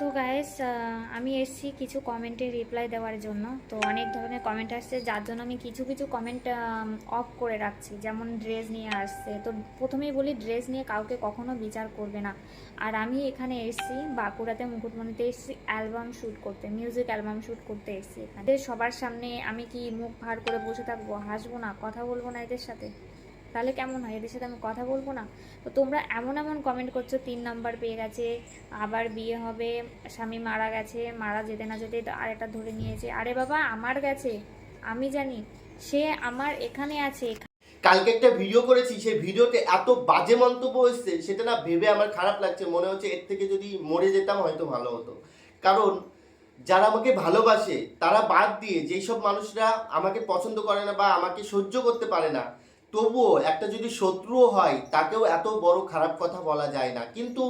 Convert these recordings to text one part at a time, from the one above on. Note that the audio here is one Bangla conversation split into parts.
তো গাইস আমি এসেছি কিছু কমেন্টের রিপ্লাই দেওয়ার জন্য। তো অনেক ধরনের কমেন্ট আসছে, যার জন্য আমি কিছু কিছু কমেন্ট অফ করে রাখছি। যেমন ড্রেস নিয়ে আসছে, তো প্রথমেই বলি ড্রেস নিয়ে কাউকে কখনো বিচার করবে না। আর আমি এখানে এসেছি বাঁকুড়াতে মুকুটমণিতে এসেছি অ্যালবাম শ্যুট করতে, মিউজিক অ্যালবাম শ্যুট করতে এসেছি এখানে। সবার সামনে আমি কি মুখ ভার করে বসে থাকবো, হাসবো না, কথা বলবো না এদের সাথে? তাহলে কেমন হয়? এদের সাথে আমি কথা বলবো না? তো তোমরা এমন এমন কমেন্ট করছো, 3 নাম্বার পেয়ে গেছে, আবার বিয়ে হবে, স্বামী মারা গেছে, মারা যেতে না যেতে আরেকটা ধরে নিয়েছে। আরে বাবা, আমার গেছে, আমি জানি, সে আমার এখানে আছে। কালকে একটা ভিডিও করেছি, সেই ভিডিওতে এত বাজে মন্তব্য এসছে, সেটা না ভেবে আমার খারাপ লাগছে। মনে হচ্ছে এর থেকে যদি মরে যেতাম হয়তো ভালো হতো। কারণ যারা আমাকে ভালোবাসে তারা বাদ দিয়ে যেই সব মানুষরা আমাকে পছন্দ করে না বা আমাকে সহ্য করতে পারে না, তবুও একটা যদি শত্রুও হয় তাকেও এত বড় খারাপ কথা বলা যায় না। কিন্তু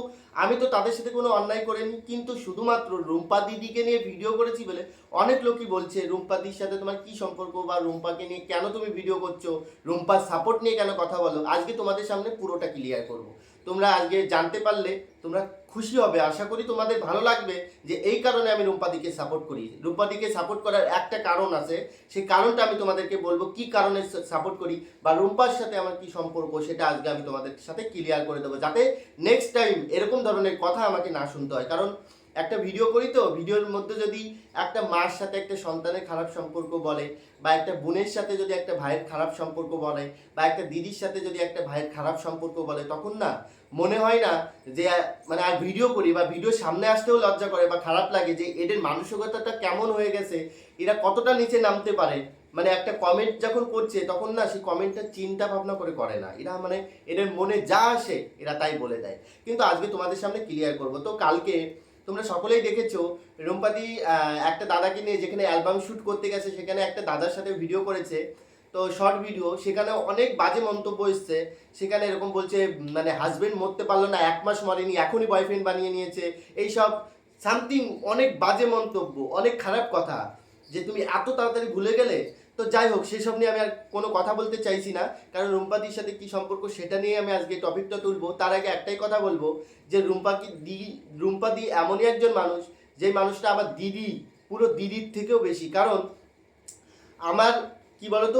আমি তো তাদের সাথে কোনো অন্যায় করিনি, কিন্তু শুধুমাত্র রুম্পা দিদিকে নিয়ে ভিডিও করেছি বলে অনেক লোকই বলছে রুম্পা দিদির সাথে তোমার কি সম্পর্ক, বা রুম্পাকে নিয়ে কেন তুমি ভিডিও করছো, রুম্পার সাপোর্ট নিয়ে কেন কথা বলো। আজকে তোমাদের সামনে পুরোটা ক্লিয়ার করব। তোমরা আজকে জানতে পারলে তোমরা খুশি হবে, আশা করি তোমাদের ভালো লাগবে যে এই কারণে আমি রুম্পাদিকে সাপোর্ট করি। রুম্পাদিকে সাপোর্ট করার একটা কারণ আছে, সেই কারণটা আমি তোমাদেরকে বলবো, কি কারণে সাপোর্ট করি বা রুম্পার সাথে আমার কি সম্পর্ক, সেটা আজকে আমি তোমাদের সাথে ক্লিয়ার করে দেবো, যাতে নেক্সট টাইম এরকম ধরনের কথা আমাকে না শুনতে হয়। কারণ একটা ভিডিও করি, তো ভিডিওর মধ্যে যদি একটা মার সাথে একটা সন্তানের খারাপ সম্পর্ক বলে, বা একটা বোনের সাথে যদি একটা ভাইয়ের খারাপ সম্পর্ক বলে, বা একটা দিদির সাথে যদি একটা ভাইয়ের খারাপ সম্পর্ক বলে, তখন না মনে হয় না যে মানে আর ভিডিও করি, বা ভিডিও সামনে আসতেও লজ্জা করে বা খারাপ লাগে যে এদের মানসিকতাটা কেমন হয়ে গেছে, এরা কতটা নিচে নামতে পারে। মানে একটা কমেন্ট যখন করছে তখন না সেই কমেন্টটা চিন্তা ভাবনা করে না এরা, মানে এদের মনে যা আসে এরা তাই বলে দেয়। কিন্তু আজকে তোমাদের সামনে ক্লিয়ার করব। তো কালকে তোমরা সকলেই দেখেছো রুম্পাদি একটা দাদাকে নিয়ে যেখানে অ্যালবাম শ্যুট করতে গেছে, সেখানে একটা দাদার সাথে ভিডিও করেছে, তো শর্ট ভিডিও, সেখানে অনেক বাজে মন্তব্য এসছে। সেখানে এরকম বলছে মানে হাজবেন্ড মরতে পারলো না, 1 মাস মরেনি, এখনই বয়ফ্রেন্ড বানিয়ে নিয়েছে, এইসব সামথিং অনেক বাজে মন্তব্য, অনেক খারাপ কথা, যে তুমি এত তাড়াতাড়ি ভুলে গেলে। তো যাই হোক, সেসব নিয়ে আমি আর কোনো কথা বলতে চাইছি না, কারণ রুম্পাদির সাথে কি সম্পর্ক সেটা নিয়ে আমি আজকে টপিকটা তুলবো। তার আগে একটাই কথা বলবো, যে রুম্পাদি এমনই একজন মানুষ, যে মানুষটা আমার দিদি, পুরো দিদির থেকেও বেশি। কারণ আমার কি বলতো,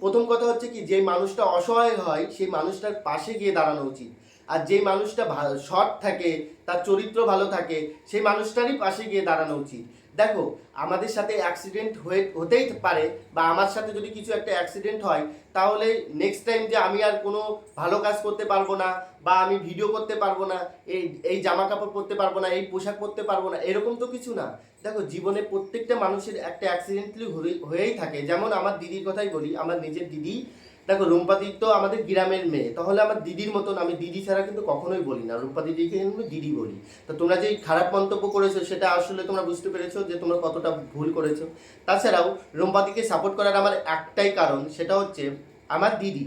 প্রথম কথা হচ্ছে কি, যে মানুষটা অসহায় হয় সেই মানুষটার পাশে গিয়ে দাঁড়ানো উচিত। আর যে মানুষটা সৎ থাকে, তার চরিত্র ভালো থাকে, সেই মানুষটারই পাশে গিয়ে দাঁড়ানো উচিত। দেখো, আমাদের সাথে অ্যাক্সিডেন্ট হতেই পারে, বা আমার সাথে যদি কিছু একটা অ্যাক্সিডেন্ট হয়, তাহলে নেক্সট টাইম যে আমি আর কোনো ভালো কাজ করতে পারবো না, বা আমি ভিডিও করতে পারবো না, এই এই জামা কাপড় পরতে পারবো না, এই পোশাক পরতে পারবো না, এরকম তো কিছু না। দেখো, জীবনে প্রত্যেকটা মানুষের একটা অ্যাক্সিডেন্টলি হয়েই থাকে। যেমন আমার দিদির কথাই বলি, আমার নিজের দিদি। দেখো, রুম্পাদি তো আমাদের গ্রামের মেয়ে, তাহলে আমার দিদির মতন, আমি দিদি ছাড়া কিন্তু কখনোই বলি না, রুম্পা দিদিকে আমি দিদি বলি। তো তোমরা যে খারাপ মন্তব্য করেছো, সেটা আসলে তোমরা বুঝতে পেরেছো যে তোমরা কতটা ভুল করেছো। তাছাড়াও রুম্পাদিকে সাপোর্ট করার আমার একটাই কারণ, সেটা হচ্ছে আমার দিদি।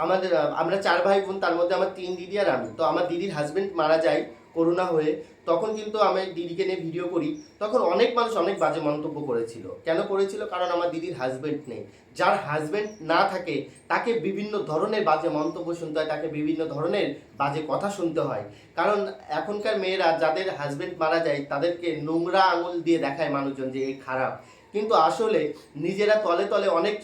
আমাদের আমরা 4 ভাই বোন, তার মধ্যে আমার 3 দিদি আর আমি। তো আমার দিদির হাজবেন্ড মারা যায় করোনা হয়ে, তখন কিন্তু আমি দিদিকে নিয়ে ভিডিও করি, তখন অনেক মানুষ অনেক বাজে মন্তব্য করেছিল। কেন করেছিল? কারণ আমার দিদির হাজবেন্ড নেই। যার হাজবেন্ড না থাকে তাকে বিভিন্ন ধরনের বাজে মন্তব্য শুনতে হয়, তাকে বিভিন্ন ধরনের বাজে কথা শুনতে হয়। কারণ এখনকার মেয়েরা যাদের হাজবেন্ড মারা যায় তাদেরকে নোংরা আঙুল দিয়ে দেখায় মানুষজন যে এই খারাপ, কিন্তু আসলে নিজেরা তলে তলে অনেক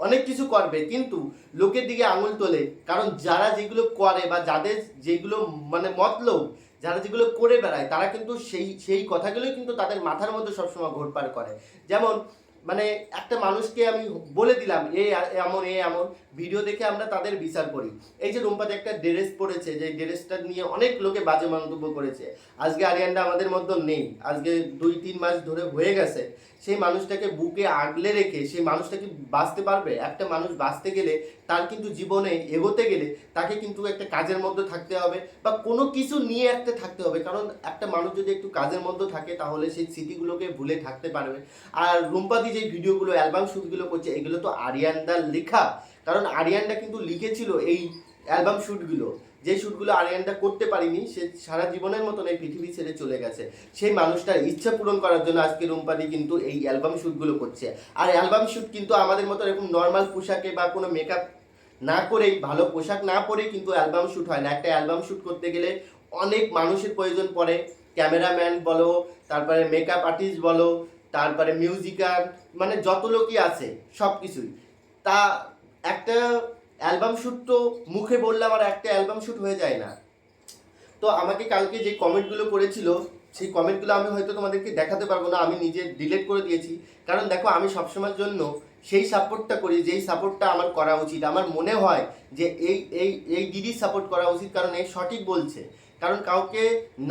অনেক কিছু করবে, কিন্তু লোকের দিকে আঙুল তোলে। কারণ যারা যেগুলো করে, বা যাদের যেগুলো মানে মতলব, যারা যেগুলো করে বেড়ায়, তারা কিন্তু সেই সেই কথাগুলোই কিন্তু তাদের মাথার মধ্যে সবসময় ঘোরপার করে। যেমন মানে একটা মানুষকে আমি বলে দিলাম এমন এমন, ভিডিও দেখে আমরা তাদের বিচার করি। এই যে রুম্পাতে একটা ড্রেস পরেছে, যে ড্রেসটা নিয়ে অনেক লোকে বাজে মন্তব্য করেছে। আজকে আরিয়ানটা আমাদের মধ্যে নেই, আজকে 2-3 মাস ধরে হয়ে গেছে। সেই মানুষটাকে বুকে আগলে রেখে সেই মানুষটাকে বাঁচতে পারবে? একটা মানুষ বাঁচতে গেলে, তার কিন্তু জীবনে এগোতে গেলে তাকে কিন্তু একটা কাজের মধ্যে থাকতে হবে, বা কোনো কিছু নিয়ে একটা থাকতে হবে। কারণ একটা মানুষ যদি একটু কাজের মধ্যে থাকে, তাহলে সেই স্মৃতিগুলোকে ভুলে থাকতে পারবে। আর রুম্পাদি যে ভিডিওগুলো অ্যালবাম শ্যুটগুলো করছে, এগুলো তো আরিয়ানদার লেখা। কারণ আরিয়ানদা কিন্তু লিখেছিল এই অ্যালবাম শ্যুটগুলো। যে শ্যুটগুলো আরিয়ানদা করতে পারিনি, সে সারা জীবনের মতন এই পৃথিবী ছেড়ে চলে গেছে। সেই মানুষটার ইচ্ছা পূরণ করার জন্য আজকে রুম্পাদি কিন্তু এই অ্যালবাম শ্যুটগুলো করছে। আর অ্যালবাম শ্যুট কিন্তু আমাদের মতো এরকম নর্মাল পোশাকে বা কোনো মেকআপ না করেই, ভালো পোশাক না পরেই কিন্তু অ্যালবাম শ্যুট হয় না। একটা অ্যালবাম শ্যুট করতে গেলে অনেক মানুষের প্রয়োজন পড়ে, ক্যামেরাম্যান বলো, তারপরে মেকআপ আর্টিস্ট বলো, তারপরে মিউজিকাল, মানে যত লোকই আছে সব কিছুই। তা একটা অ্যালবাম শ্যুট তো মুখে বললাম আর একটা অ্যালবাম শ্যুট হয়ে যায় না। তো আমাকে কালকে যে কমেন্টগুলো করেছিল সেই কমেন্টগুলো আমি হয়তো তোমাদেরকে দেখাতে পারবো না, আমি নিজে ডিলিট করে দিয়েছি। কারণ দেখো, আমি সবসময়ের জন্য সেই সাপোর্টটা করি যেই সাপোর্টটা আমার করা উচিত। আমার মনে হয় যে এই এই এই দিদির সাপোর্ট করা উচিত, কারণ এই সঠিক বলছে। কারণ কাউকে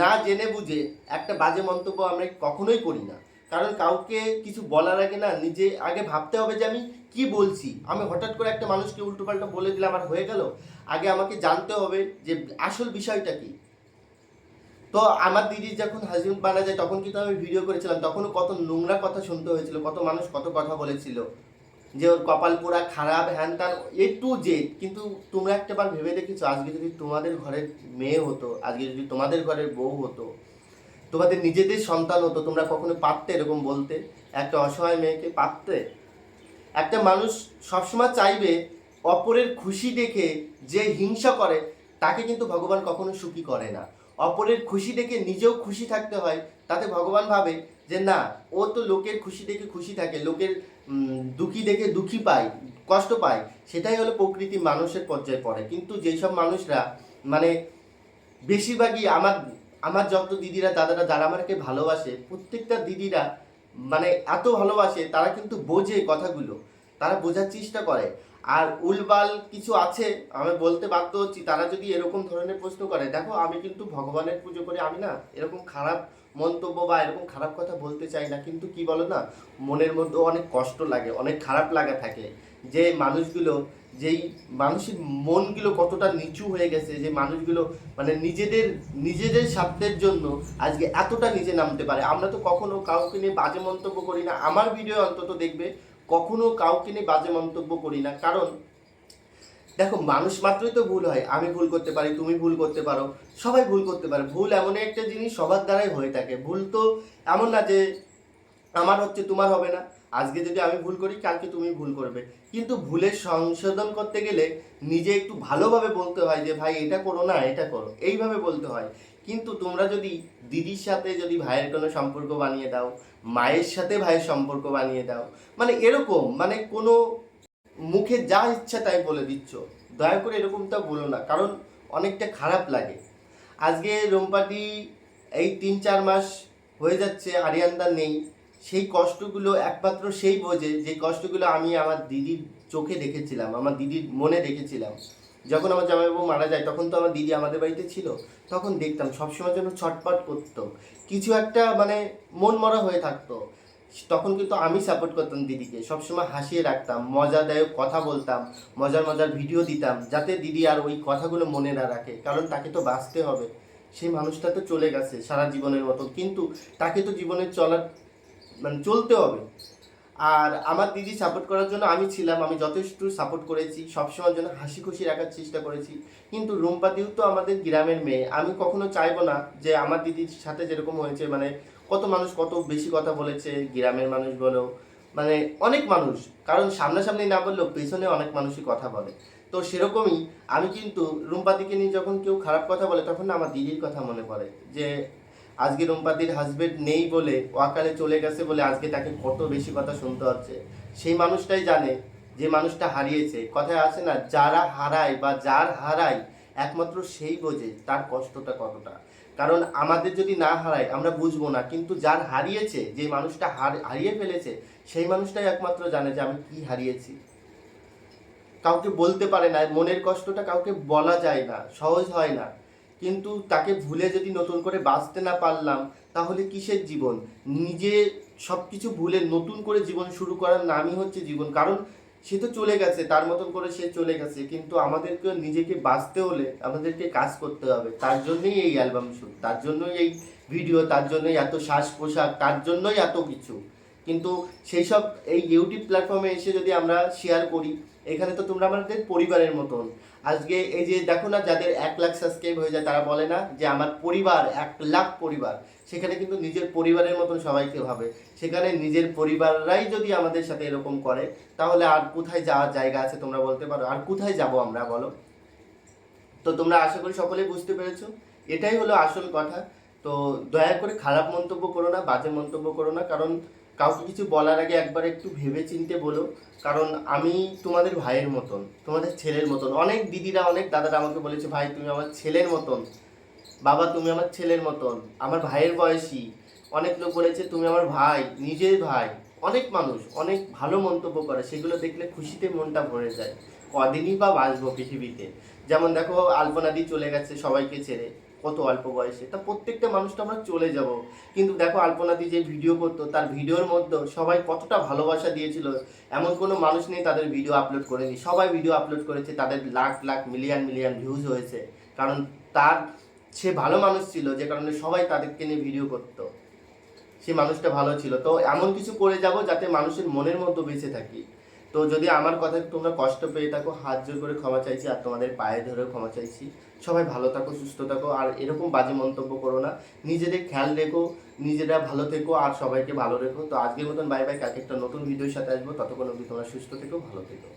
না জেনে বুঝে একটা বাজে মন্তব্য আমরা কখনোই করি না। কারণ কাউকে কিছু বলার আগে না নিজে আগে ভাবতে হবে যে আমি কি বলছি। আমি হঠাৎ করে একটা মানুষকে উল্টোপাল্টা বলে দিলাম আর হয়ে গেল? আগে আমাকে জানতে হবে যে আসল বিষয়টা কি। তো আমার দিদির যখন হাজবেন্ড মারা যায় তখন কিন্তু আমি ভিডিও করেছিলাম, তখনও কত নোংরা কথা শুনতে হয়েছিল, কত মানুষ কত কথা বলেছিল যে ওর কপাল পোড়া, খারাপ, হ্যান ত্যান, এ টু জেড। কিন্তু তোমরা একটাবার ভেবে দেখেছো, আজকে যদি তোমাদের ঘরের মেয়ে হতো, আজকে যদি তোমাদের ঘরের বউ হতো, তোমাদের নিজেদের সন্তান হতো, তোমরা কখনো পারতে এরকম বলতে? একটা অসহায় মেয়েকে পারতে? একটা মানুষ সবসময় চাইবে অপরের খুশি দেখে যে হিংসা করে তাকে কিন্তু ভগবান কখনো সুখী করে না। অপরের খুশি দেখে নিজেও খুশি থাকতে হয়, তাতে ভগবান ভাবে যে না, ও তো লোকের খুশি দেখে খুশি থাকে, লোকের দুঃখী দেখে দুঃখী পায়, কষ্ট পায়। সেটাই হলো প্রকৃতি, মানুষের পর্যায়ে পড়ে। কিন্তু যেই সব মানুষরা মানে বেশিরভাগই আমার আমার যত দিদিরা দাদারা যারা আমাকে ভালোবাসে, প্রত্যেকটা দিদিরা মানে এত ভালোবাসে, তারা কিন্তু বোঝে কথাগুলো, তারা বোঝার চেষ্টা করে। আর উলবাল কিছু আছে, আমি বলতে বাধ্য হচ্ছি, তারা যদি এরকম ধরনের প্রশ্ন করে, দেখো আমি কিন্তু ভগবানের পুজো করি, আমি না এরকম খারাপ মন্তব্য বা এরকম খারাপ কথা বলতে চাই না। কিন্তু কি বলো না, মনের মধ্যে অনেক কষ্ট লাগে, অনেক খারাপ লাগা থাকে যে মানুষগুলো, যেই মানুষের মনগুলো কতটা নিচু হয়ে গেছে, যে মানুষগুলো মানে নিজেদের নিজেদের স্বার্থের জন্য আজকে এতটা নিচে নামতে পারে। আমরা তো কখনো কাউকে নিয়ে বাজে মন্তব্য করি না, আমার ভিডিও অন্তত দেখবে কখনো কাউকে নিয়ে বাজে মন্তব্য করি না। কারণ দেখো, মানুষ মাত্রই তো ভুল হয়, আমি ভুল করতে পারি, তুমি ভুল করতে পারো, সবাই ভুল করতে পারে। ভুল এমন একটা জিনিস সবার দ্বারাই হয়ে থাকে। ভুল তো এমন না যে আমার হচ্ছে তোমার হবে না, আজকে যদি আমি ভুল করি কালকে তুমি ভুল করবে। কিন্তু ভুলের সংশোধন করতে গেলে নিজে একটু ভালোভাবে বলতে হয় যে ভাই এটা করো না, এটা করো, এইভাবে বলতে হয়। কিন্তু তোমরা যদি দিদির সাথে যদি ভাইয়ের কোনো সম্পর্ক বানিয়ে দাও, মায়ের সাথে ভাইয়ের সম্পর্ক বানিয়ে দাও, মানে এরকম মানে কোনো মুখে যা ইচ্ছা তাই বলে দিচ্ছ, দয়া করে এরকমটা বলো না, কারণ অনেকটা খারাপ লাগে। আজকে রুম্পাটি এই 3-4 মাস হয়ে যাচ্ছে আরিয়ানদা নেই, সেই কষ্টগুলো একমাত্র সেই বোঝে যে কষ্টগুলো আমি আমার দিদির চোখে দেখেছিলাম, আমার দিদির মনে দেখেছিলাম। যখন আমার জামাইবাবু মারা যায় তখন তো আমার দিদি আমাদের বাড়িতে ছিল, তখন দেখতাম সবসময় যেন ছটপট করতো, কিছু একটা মানে মন মরা হয়ে থাকতো। তখন কিন্তু আমি সাপোর্ট করতাম দিদিকে, সবসময় হাসিয়ে রাখতাম, মজাদায়ক কথা বলতাম, মজার মজার ভিডিও দিতাম, যাতে দিদি আর ওই কথাগুলো মনে না রাখে। কারণ তাকে তো বাঁচতে হবে, সেই মানুষটা তো চলে গেছে সারা জীবনের মতো, কিন্তু তাকে তো জীবনের চলার মানে চলতে হবে। আর আমার দিদি সাপোর্ট করার জন্য আমি ছিলাম, আমি যথেষ্ট সাপোর্ট করেছি, সবসময়ের জন্য হাসি খুশি রাখার চেষ্টা করেছি। কিন্তু রুম্পাদিও তো আমাদের গ্রামের মেয়ে, আমি কখনো চাইবো না যে আমার দিদির সাথে যেরকম হয়েছে, মানে কত মানুষ কত বেশি কথা বলেছে, গ্রামের মানুষ বলো, মানে অনেক মানুষ, কারণ সামনাসামনি না বললেও পেছনে অনেক মানুষই কথা বলে। তো সেরকমই আমি কিন্তু রুম্পাদিকে নিয়ে যখন কেউ খারাপ কথা বলে তখন না আমার দিদির কথা মনে পড়ে, যে আজকে রুম্পাদির হাজবেন্ড নেই বলে, ওয়াকালে চলে গেছে বলে আজকে তাকে কত বেশি কথা শুনতে হচ্ছে। সেই মানুষটাই জানে, যে মানুষটা হারিয়েছে। কথায় আছে না, যারা হারায় বা যার হারায় একমাত্র সেই বোঝে তার কষ্টটা কতটা। কারণ আমাদের যদি না হারায় আমরা বুঝবো না, কিন্তু যার হারিয়েছে, যে মানুষটা হারিয়ে ফেলেছে, সেই মানুষটাই একমাত্র জানে যে আমি কি হারিয়েছি। কাউকে বলতে পারে না, মনের কষ্টটা কাউকে বলা যায় না, সহজ হয় না। কিন্তু তাকে ভুলে যদি নতুন করে বাঁচতে না পারলাম, তাহলে কিসের জীবন? নিজে সব কিছু ভুলে নতুন করে জীবন শুরু করার নামই হচ্ছে জীবন। কারণ সে তো চলে গেছে, তার মতন করে সে চলে গেছে, কিন্তু আমাদেরকে নিজেকে বাঁচতে হলে আমাদেরকে কাজ করতে হবে। তার জন্যই এই অ্যালবাম শুট, তার জন্যই এই ভিডিও, তার জন্যই এত শ্বাস পোশাক, তার জন্যই এত কিছু। কিন্তু সেই সব এই ইউটিউব প্ল্যাটফর্মে এসে যদি আমরা শেয়ার করি, এখানে তো তোমরা আমাদের পরিবারের মতন। আজকে এই যে দেখো না, যাদের 1 লাখ সাবস্ক্রাইব হয়ে যায় তারা বলে না যে আমার পরিবার 1 লাখ পরিবার, সেখানে কিন্তু নিজের পরিবারের মতন সবাইকে ভাবে। সেখানে নিজের পরিবাররাই যদি আমাদের সাথে এরকম করে, তাহলে আর কোথায় যাওয়ার জায়গা আছে তোমরা বলতে পারো? আর কোথায় যাব আমরা বলো? তো তোমরা আশা করি সকলেই বুঝতে পেরেছো, এটাই হলো আসল কথা। তো দয়া করে খারাপ মন্তব্য করো না, বাজে মন্তব্য করো না, কারণ কাউকে কিছু বলার আগে একবার একটু ভেবে চিন্তে বলো। কারণ আমি তোমাদের ভাইয়ের মতন, তোমাদের ছেলের মতন। অনেক দিদিরা, অনেক দাদারা আমাকে বলেছে, ভাই তুমি আমার ছেলের মতন, বাবা তুমি আমার ছেলের মতন, আমার ভাইয়ের বয়সী। অনেক লোক বলেছে তুমি আমার ভাই, নিজের ভাই। অনেক মানুষ অনেক ভালো মন্তব্য করে, সেগুলো দেখলে খুশিতে মনটা ভরে যায়। কদিনই বা বাঁচবো পৃথিবীতে। যেমন দেখো আলপনাদি চলে গেছে সবাইকে ছেড়ে, কত অল্প বয়সে। তা প্রত্যেকটা মানুষ তো আমরা চলে যাব, কিন্তু দেখো আলপনাদি যে ভিডিও করতো, তার ভিডিওর মধ্যে সবাই কতটা ভালোবাসা দিয়েছিল। এমন কোনো মানুষ নেই তাদের ভিডিও আপলোড করেনি, সবাই ভিডিও আপলোড করেছে, তাদের lakh lakh million million views হয়েছে। কারণ তার সে ভালো মানুষ ছিল, যে কারণে সবাই তাদেরকে নিয়ে ভিডিও করতো। সে মানুষটা ভালো ছিল। তো এমন কিছু করে যাব যাতে মানুষের মনের মধ্যে বেঁচে থাকি। তো যদি আমার কথা তোমরা কষ্ট পেয়ে থাকো, হাত জোর করে ক্ষমা চাইছি, আর তোমাদের পায়ে ধরেও ক্ষমা চাইছি। সবাই ভালো থাকো, সুস্থ থাকো, আর এরকম বাজে মন্তব্য করো না। নিজেদের খেয়াল রেখো, নিজেরা ভালো থেকো, আর সবাইকে ভালো রেখো। তো আজকের মতন বাই বাই, কালকে একটা নতুন ভিডিওর সাথে আসবো। ততক্ষণ অবধি তোমরা সুস্থ থেকো, ভালো থেকো।